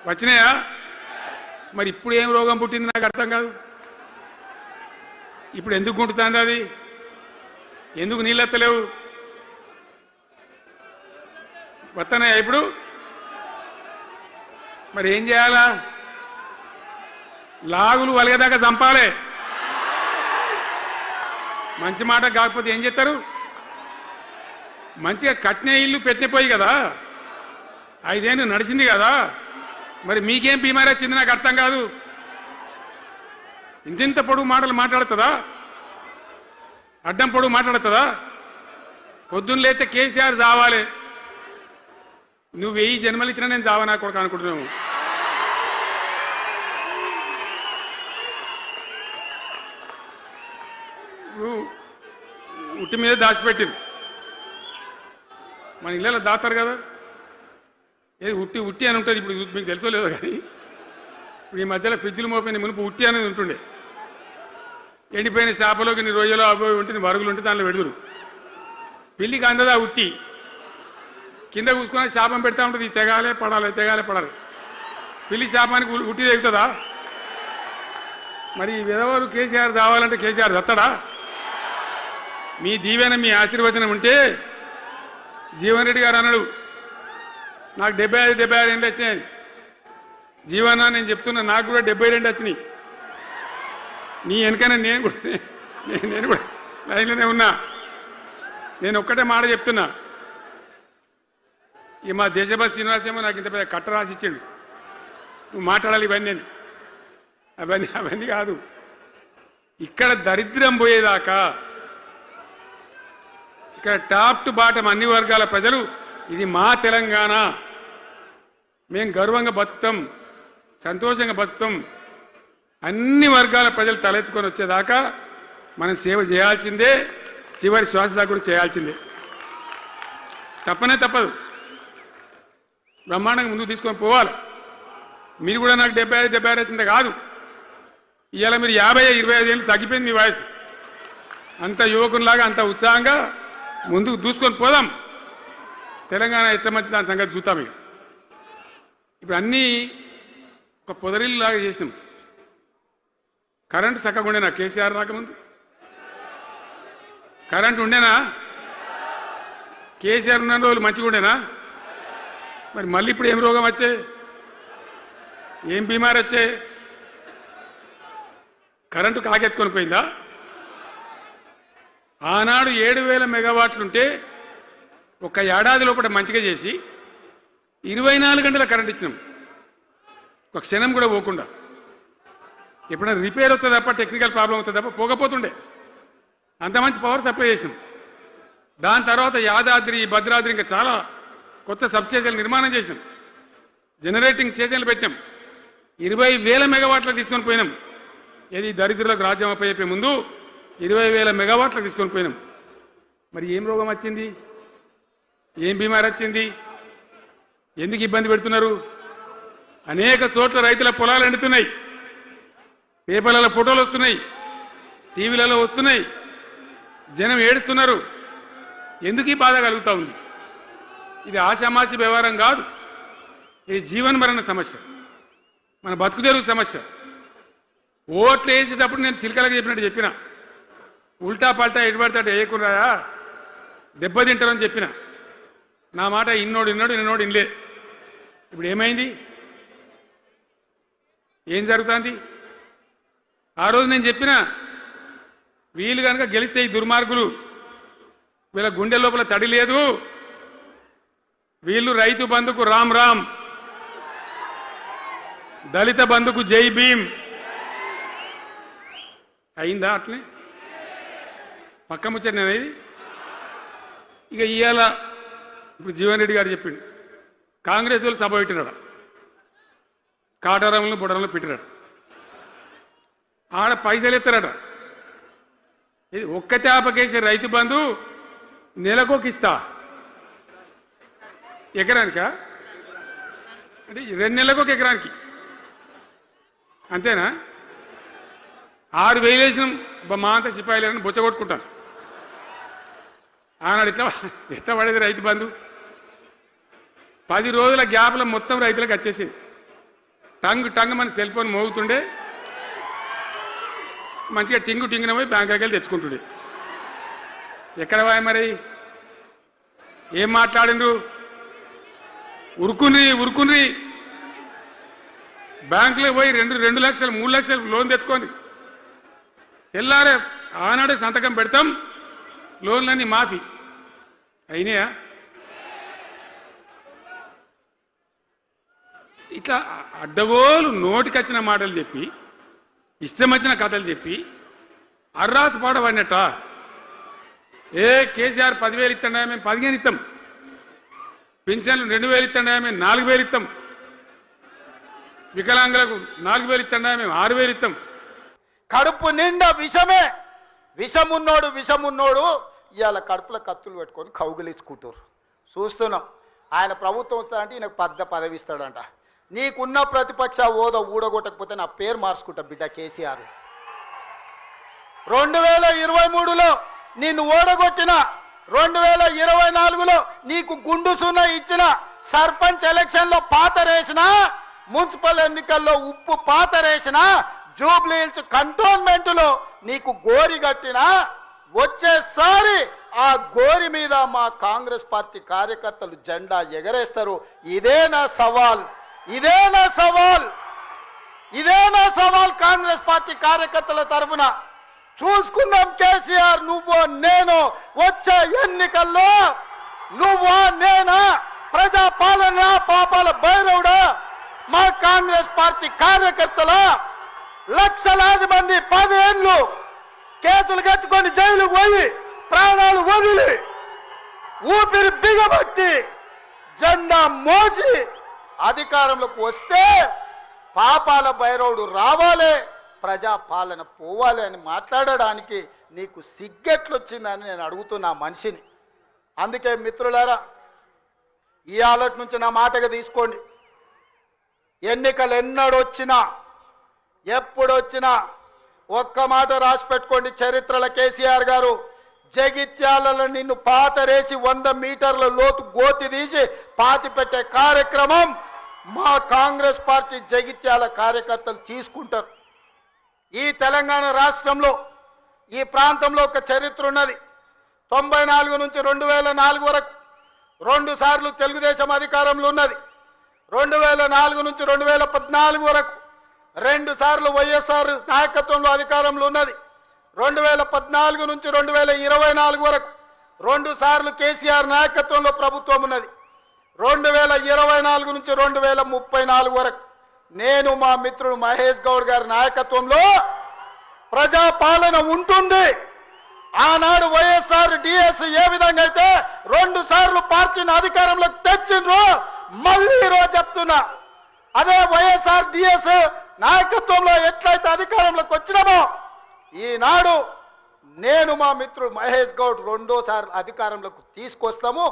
వచ్చినాయా? మరి ఇప్పుడు ఏం రోగం పుట్టింది నాకు అర్థం కాదు. ఇప్పుడు ఎందుకు గుంటుతుంది అది? ఎందుకు నీళ్ళెత్తలేవు? వస్తున్నాయా ఇప్పుడు? మరి ఏం చేయాలా? లాగులు వలిగేదాకా చంపాలే. మంచి మాట కాకపోతే ఏం చేస్తారు? మంచిగా కట్నే ఇల్లు పెట్టిపోయి కదా, 5 ఏళ్ళు నడిచింది కదా, మరి మీకేం బీమారీ వచ్చింది నాకు అర్థం కాదు. ఇంత పొడుగు మాటలు మాట్లాడుతుందా? అడ్డం పొడుగు మాట్లాడుతుందా? పొద్దున్న లేస్తే కేసీఆర్ చావాలి, నువ్వు 1000 జన్మలు ఇచ్చినా నేను చావా నాకు కూడా అనుకుంటున్నావు. ఉట్టి మీద దాచిపెట్టింది. మన ఇళ్ళలో దాతారు కదా, ఏది ఉట్టి ఉట్టి అని ఉంటుంది. ఇప్పుడు మీకు తెలుసో లేదో కానీ ఇప్పుడు ఈ మధ్యలో ఫ్రిడ్జ్లు మోపోయిన మునుపు ఉట్టి అనేది ఉంటుండే. ఎండిపోయిన చేపలోకి నీ రొయ్యలో అవి ఉంటే వరుగులు ఉంటే దానిలో పెడుదురు. పిల్లికి అందదా ఉట్టి, కింద కూసుకొని శాపం పెడతా ఉంటుంది, తెగాలే పడాలి తెగాలే పడాలి. పిల్లి శాపానికి ఉట్టి తెగుతుందా? మరి విధవలు కేసీఆర్ చావాలంటే కేసీఆర్ చస్తాడా? మీ దీవెన మీ ఆశీర్వచనం ఉంటే జీవన్ రెడ్డి గారు అన్నాడు నాకు 75 ఏళ్ళు వచ్చినాయి. జీవన నేను చెప్తున్నా, నాకు కూడా 72 వచ్చినాయి. నీ వెనకనే నేను కూడా లైన్లోనే ఉన్నా. నేను ఒక్కటే మాట చెప్తున్నా, ఇక మా దేశభక్తి శ్రీనివాసేమో నాకు ఇంత పెద్ద కట్ట రాసి ఇచ్చిండు, నువ్వు మాట్లాడాలి ఇవన్నీ. అవన్నీ కాదు, ఇక్కడ దరిద్రం పోయేదాకా, ఇక్కడ టాప్ టు బాటం అన్ని వర్గాల ప్రజలు ఇది మా తెలంగాణ, మేము గర్వంగా బతుకుతాం, సంతోషంగా బతుకుతాం, అన్ని వర్గాల ప్రజలు తలెత్తుకొని వచ్చేదాకా మనం సేవ చేయాల్సిందే, చివరి శ్వాస దాకా కూడా చేయాల్సిందే, తప్పనే తప్పదు. బ్రహ్మాండంగా ముందుకు తీసుకొని పోవాలి. మీరు కూడా నాకు 75 వచ్చింది కాదు, ఇవాళ మీరు 50-25 ఏళ్ళు తగ్గిపోయింది మీ వయసు. అంత యువకునిలాగా అంత ఉత్సాహంగా ముందుకు దూసుకొని పోదాం. తెలంగాణ ఎట్ట మంచి దాని సంగతి చూద్దాం. ఇప్పుడు అన్నీ ఒక పొదరిల్లాగా చేసినాం. కరెంటు చక్కగా ఉండేనా? కేసీఆర్ రాకముందు కరెంటు ఉండేనా? కేసీఆర్ ఉన్న రోజులు మంచిగా ఉండేనా? మరి మళ్ళీ ఇప్పుడు ఏం రోగం వచ్చే, ఏం బీమారి వచ్చే? కరెంటు కాకెత్తుకొని పోయిందా? ఆనాడు 7000 మెగావాట్లుంటే ఒక ఏడాది లోపల మంచిగా చేసి 24 గంటల కరెంట్ ఇచ్చినాం, ఒక క్షణం కూడా పోకుండా. ఎప్పుడైనా రిపేర్ అవుతుంది తప్ప, టెక్నికల్ ప్రాబ్లం అవుతుంది తప్ప పోకపోతుండే. అంత మంచి పవర్ సప్లై చేసినాం. దాని తర్వాత యాదాద్రి, భద్రాద్రి ఇంకా చాలా కొత్త సబ్స్టేషన్లు నిర్మాణం చేసినాం, జనరేటింగ్ స్టేషన్లు పెట్టాం, 20,000 మెగావాట్లకు తీసుకొని పోయినాం. ఏది దరిద్రులకు రాజ్యం అప్పయ్యే ముందు 20,000 మెగావాట్లకు తీసుకొని పోయినాం. మరి ఏం రోగం వచ్చింది? ఏం బీమారి వచ్చింది? ఎందుకు ఇబ్బంది పెడుతున్నారు? అనేక చోట్ల రైతుల పొలాలు ఎండుతున్నాయి, పేపర్లలో ఫోటోలు వస్తున్నాయి, టీవీలలో వస్తున్నాయి, జనం ఏడుస్తున్నారు. ఎందుకు ఈ బాధ కలుగుతూ ఉంది? ఇది ఆషామాషి వ్యవహారం కాదు, ఇది జీవన మరణ సమస్య, మన బతుకు తెరువు సమస్య. ఓట్లు వేసేటప్పుడు నేను సిల్కలకు చెప్పినట్టు చెప్పిన, ఉల్టా పల్టా ఎటుపడితే వేయకుండా దెబ్బతింటారని చెప్పిన. నా మాట ఇన్నోడు ఇన్నలే. ఇప్పుడు ఏమైంది? ఏం జరుగుతుంది? ఆ రోజు నేను చెప్పిన, వీళ్ళు కనుక గెలిస్తే ఈ దుర్మార్గులు, వీళ్ళ గుండె లోపల తడి లేదు, వీళ్ళు రైతు బంధుకు రామ్ రామ్, దళిత బంధుకు జై భీమ్. అయిందా? అట్లే పక్క ముచ్చట అనేది. ఇక ఇవాళ ఇప్పుడు జీవన్ రెడ్డి గారు చెప్పిండు, కాంగ్రెస్ వాళ్ళు సభ పెట్టినాడు, కాటారంలో బుడరంలో పెట్టినాడు, ఆడ పైసలు ఎత్తారట. ఇది ఒక్క తేపకేసే రైతు బంధు నెలకొక ఇస్తా, ఎకరానికా అంటే 2 నెలలకు ఒక ఎకరానికి అంతేనా? 6,000 వేసినాం, మా అంతా సిపాయిలని బొచ్చగొట్టుకుంటారు. ఆనాడు ఎట్లా పడేది రైతు బంధు? 10 రోజుల గ్యాప్లో మొత్తం రైతులకు వచ్చేసింది. టంగ్ టంగ్ మన సెల్ ఫోన్ మోగుతుండే మంచిగా టింగు టింగున పోయి బ్యాంకుకి వెళ్ళి తెచ్చుకుంటుండే. ఎక్కడ పోయి మరి ఏం మాట్లాడిండ్రు? ఉరుకుని బ్యాంకులో పోయి 2 లక్షలు 3 లక్షలు లోన్ తెచ్చుకోండి. తెల్లారే ఆనాడే సంతకం పెడతాం, లోన్లన్నీ మాఫీ అయినాయా? ఇట్లా అడ్డగోలు నోటికొచ్చిన మాటలు చెప్పి ఇష్టం వచ్చిన కథలు చెప్పి అర్రాసు పాడబడినట్ట. కేసీఆర్ 10,000 ఇస్తాడా, మేము 15 ఇస్తాం. పింఛన్లు 2,000 ఇస్తాడా, మేము 4,000 ఇస్తాం. వికలాంగులకు 4,000 ఇస్తాడా, మేము 6,000 ఇస్తాం. కడుపు నిండా విషమే. విషమున్నోడు ఇవాళ కడుపులో కత్తులు పెట్టుకొని కౌగిలించుకుంటారు. చూస్తున్నాం. ఆయన ప్రభుత్వం వస్తాడంటే ఈయనకు పెద్ద పదవి ఇస్తాడంట. నీకున్న ప్రతిపక్ష హోదా ఊడగొట్టకపోతే నా పేరు మార్చుకుంటా బిడ్డ కేసీఆర్. 2023లో నిన్ను ఓడగొట్టిన, 2024లో నీకు గుండు సున్నా ఇచ్చిన, సర్పంచ్ ఎలక్షన్లో పాతరేసిన, మున్సిపల్ ఎన్నికల్లో ఉప్పు పాతరేసిన, జూబ్లీ హిల్స్ కంటోన్మెంట్లో నీకు గోరి కట్టిన, వచ్చేసారి ఆ గోరి మీద మా కాంగ్రెస్ పార్టీ కార్యకర్తలు జెండా ఎగరేస్తారు. ఇదే నా సవాల్ కాంగ్రెస్ పార్టీ కార్యకర్తల తరఫున. చూసుకుందాం కేసీఆర్, నువ్వు నేను వచ్చే ఎన్నికల్లో నువ్వా నేనా, ప్రజా పాలన పాపాల భైరవుడా, మా కాంగ్రెస్ పార్టీ కార్యకర్తల లక్షలాది మంది 10 ఏళ్ళు కేసులు కట్టుకొని జైలుకు పోయి ప్రాణాలు వదిలి ఊపిరి బిగబట్టి జెండా మోసి అధికారంలోకి వస్తే పాపాల భైరవుడు రావాలి, ప్రజా పాలన పోవాలి అని మాట్లాడడానికి నీకు సిగ్గెట్లొచ్చిందని నేను అడుగుతున్నా మనిషిని. అందుకే మిత్రులారా, ఈ ఆలోచన నుంచి నా మాటగా తీసుకోండి. ఎన్నికలు ఎన్నడొచ్చినా ఎప్పుడొచ్చినా ఒక్క మాట రాసి పెట్టుకోండి. చరిత్రలో కేసీఆర్ గారు జగిత్యాలలో నిన్ను పాతరేసి 100 మీటర్ల లోతు గోతి తీసి పాతి పెట్టే కార్యక్రమం మా కాంగ్రెస్ పార్టీ జగిత్యాల కార్యకర్తలు తీసుకుంటారు. ఈ తెలంగాణ రాష్ట్రంలో ఈ ప్రాంతంలో ఒక చరిత్ర ఉన్నది. 94 నుంచి 2004 వరకు 2 సార్లు తెలుగుదేశం అధికారంలో ఉన్నది. 2004 నుంచి 2014 వరకు 2 సార్లు వైఎస్ఆర్ నాయకత్వంలో అధికారంలో ఉన్నది. 2014 నుంచి 2024 వరకు 2 సార్లు కేసీఆర్ నాయకత్వంలో ప్రభుత్వం ఉన్నది. 2024 నుంచి 2034 వరకు నేను మా మిత్రుడు మహేష్ గౌడ్ గారి నాయకత్వంలో ప్రజా పాలన ఉంటుంది. ఆనాడు వైఎస్ఆర్ డిఎస్ ఏ విధంగా అయితే 2 సార్లు పార్టీని అధికారంలోకి తెచ్చిండ్రో, మళ్ళీ ఈరోజు చెప్తున్నా, అదే వైఎస్ఆర్ డిఎస్ నాయకత్వంలో ఎట్లయితే అధికారంలోకి వచ్చినామో ఈనాడు నేను మా మిత్రుడు మహేష్ గౌడ్ 2సారి అధికారంలోకి తీసుకొస్తాము,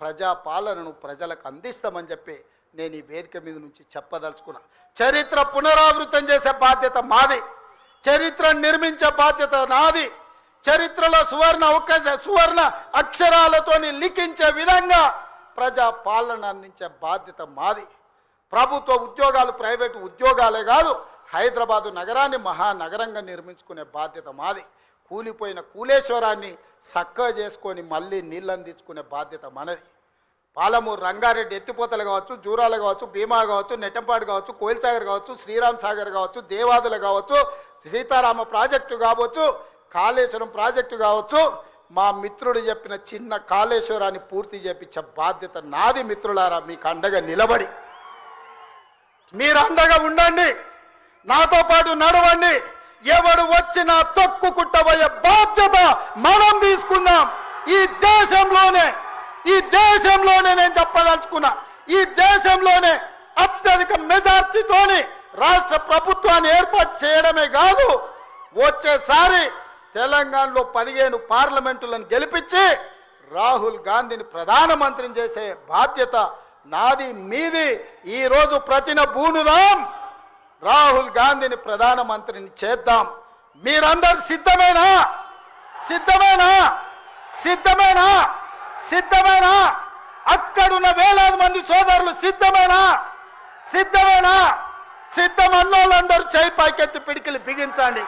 ప్రజా పాలనను ప్రజలకు అందిస్తామని చెప్పి నేను ఈ వేదిక మీద నుంచి చెప్పదలుచుకున్నా. చరిత్ర పునరావృతం చేసే బాధ్యత మాది, చరిత్ర నిర్మించే బాధ్యత నాది, చరిత్రలో సువర్ణ అక్షరాలతోని లిఖించే విధంగా ప్రజా పాలన అందించే బాధ్యత మాది. ప్రభుత్వ ఉద్యోగాలు ప్రైవేటు ఉద్యోగాలే కాదు, హైదరాబాదు నగరాన్ని మహానగరంగా నిర్మించుకునే బాధ్యత మాది. కూలిపోయిన కూలేశ్వరాన్ని చక్కగా చేసుకొని మళ్ళీ నీళ్ళు అందించుకునే బాధ్యత మనది. పాలమూరు రంగారెడ్డి ఎత్తిపోతలు కావచ్చు, జూరాలు కావచ్చు, భీమా కావచ్చు, నెట్టంపాడు కావచ్చు, కోయిల్సాగర్ కావచ్చు, శ్రీరామ్ సాగర్ కావచ్చు, దేవాదులు కావచ్చు, సీతారామ ప్రాజెక్టు కావచ్చు, కాళేశ్వరం ప్రాజెక్టు కావచ్చు, మా మిత్రుడు చెప్పిన చిన్న కాళేశ్వరాన్ని పూర్తి చేపించే బాధ్యత నాది. మిత్రులారా, మీకు అండగా నిలబడి మీరు అండగా ఉండండి, నాతో పాటు నడవండి. ఎవడు వచ్చినా తొక్కుకుంటబోయే బాధ్యత మనం తీసుకుందాం. ఈ దేశంలోనే నేను చెప్పదలుచుకున్నా, ఈ దేశంలోనే అత్యధిక మెజార్టీతోని రాష్ట్ర ప్రభుత్వాన్ని ఏర్పాటు చేయడమే కాదు, వచ్చేసారి తెలంగాణలో 15 పార్లమెంటులను గెలిపించి రాహుల్ గాంధీని ప్రధానమంత్రిని చేసే బాధ్యత నాది, మీది. ఈరోజు ప్రతిన బూనుదాం, రాహుల్ గాంధీని ప్రధానమంత్రిని చేద్దాం. మీరందరూ సిద్ధమేనా? అక్కడున్న వేలాది మంది సోదరులు సిద్ధమేనా? సిద్ధం అన్నోళ్ళందరూ చేయి పైకెత్తి పిడికిలి బిగించండి.